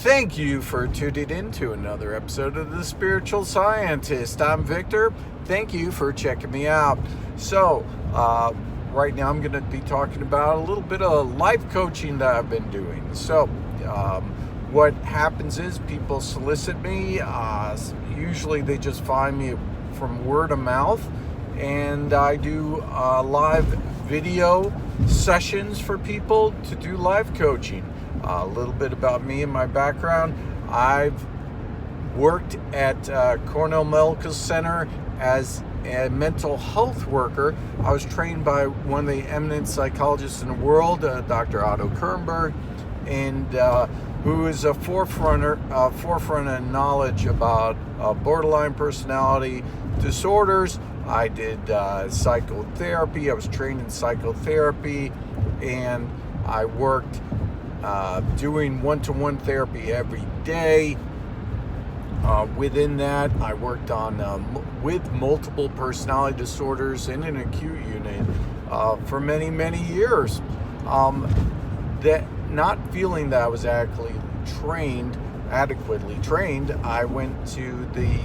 Thank you for tuning in to another episode of The Spiritual Scientist. I'm Victor. Thank you for checking me out. So, right now I'm going to be talking about a little bit of life coaching that I've been doing. So, what happens is people solicit me. Usually they just find me from word of mouth, and I do live video sessions for people to do life coaching. A little bit about me and my background. I've worked at Cornell Medical Center as a mental health worker. I was trained by one of the eminent psychologists in the world, Dr. Otto Kernberg, and who is a forefront of knowledge about borderline personality disorders. I did psychotherapy. I was trained in psychotherapy, and I worked doing one-to-one therapy every day. Within that, I worked on with multiple personality disorders in an acute unit for many, many years. That not feeling that I was adequately trained, I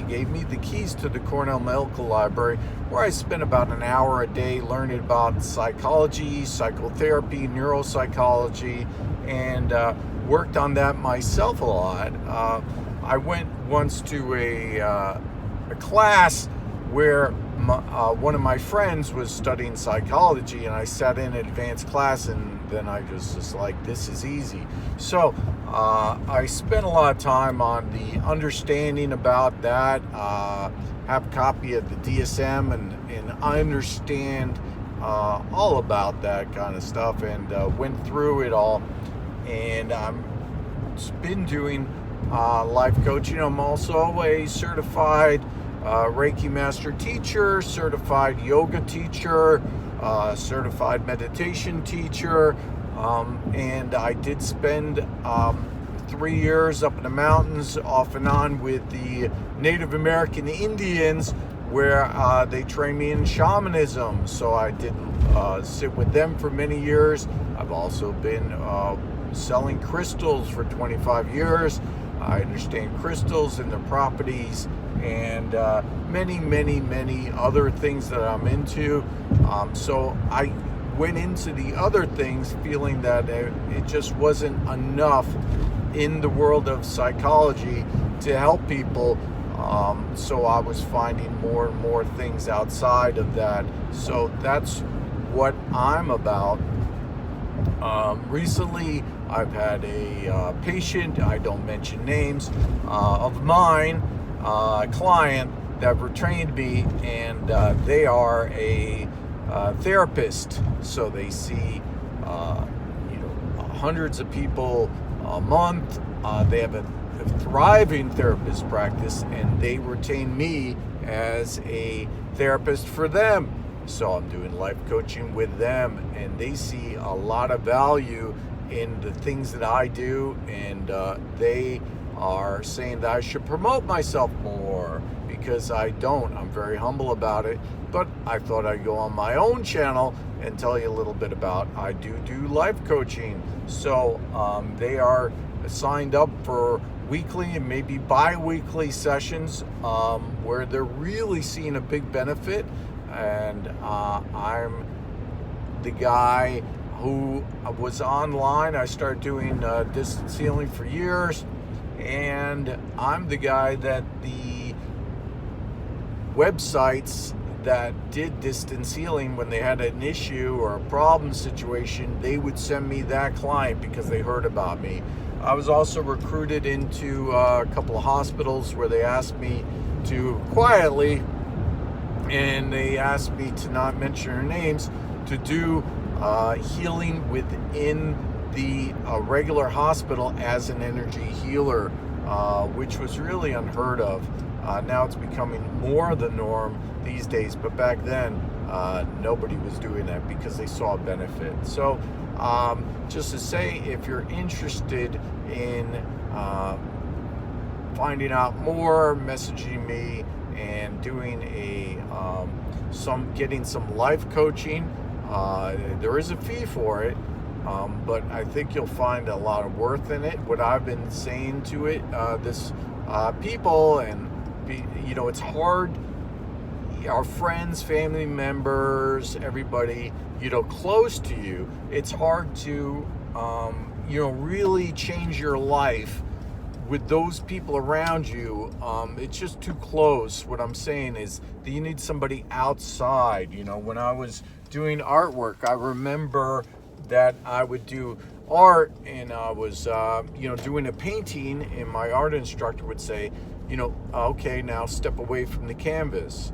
gave me the keys to the Cornell Medical Library, where I spent about an hour a day learning about psychology, psychotherapy, neuropsychology, and worked on that myself a lot. I went once to a class where one of my friends was studying psychology, and I sat in an advanced class, and then I just like, this is easy. So I spent a lot of time on the understanding about that, have a copy of the DSM, and I understand all about that kind of stuff, and went through it all. And I've been doing life coaching. I'm also a certified Reiki master teacher, certified yoga teacher, certified meditation teacher, and I did spend 3 years up in the mountains off and on with the Native American Indians, where they trained me in shamanism. So I did sit with them for many years. I've also been selling crystals for 25 years. I understand crystals and their properties, and many other things that I'm into. So I went into the other things feeling that it just wasn't enough in the world of psychology to help people. So I was finding more and more things outside of that. So that's what I'm about. Recently, I've had a patient, I don't mention names, of mine, a client that trained me, and they are a therapist. So they see hundreds of people a month. They have a thriving therapist practice, and they retain me as a therapist for them. So I'm doing life coaching with them, and they see a lot of value in the things that I do, and they are saying that I should promote myself more, because I don't. I'm very humble about it, but I thought I'd go on my own channel and tell you a little bit about I do life coaching. So they are signed up for weekly and maybe bi-weekly sessions where they're really seeing a big benefit. And I'm the guy who was online. I started doing distance healing for years, and I'm the guy that the websites that did distance healing, when they had an issue or a problem situation, they would send me that client because they heard about me. I was also recruited into a couple of hospitals where they asked me to quietly, and they asked me to not mention their names, to do healing within the regular hospital as an energy healer, which was really unheard of. Now it's becoming more the norm these days, but back then nobody was doing that because they saw a benefit. So just to say, if you're interested in finding out more, messaging me and doing getting some life coaching, there is a fee for it, But I think you'll find a lot of worth in it. What I've been saying to it, people, and it's hard. Our friends, family members, everybody, close to you, it's hard to, really change your life with those people around you. It's just too close. What I'm saying is that you need somebody outside. When I was doing artwork, I remember that I would do art, and I was, doing a painting, and my art instructor would say, okay, now step away from the canvas.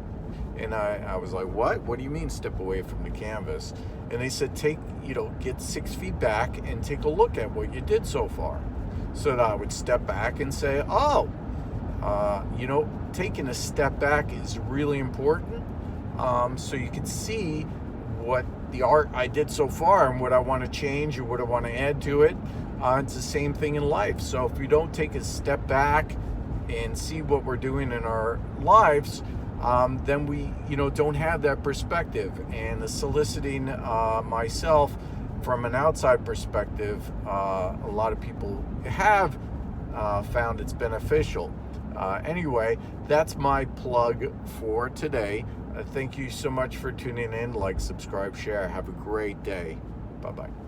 And I was like, what do you mean step away from the canvas? And they said, get 6 feet back and take a look at what you did so far. So that I would step back and say, taking a step back is really important. So you can see what the art I did so far and what I want to change or what I want to add to it. It's the same thing in life. So if we don't take a step back and see what we're doing in our lives, then we, don't have that perspective. And the soliciting myself from an outside perspective, a lot of people have found it's beneficial. Anyway, that's my plug for today. Thank you so much for tuning in. Like, subscribe, share. Have a great day. Bye-bye.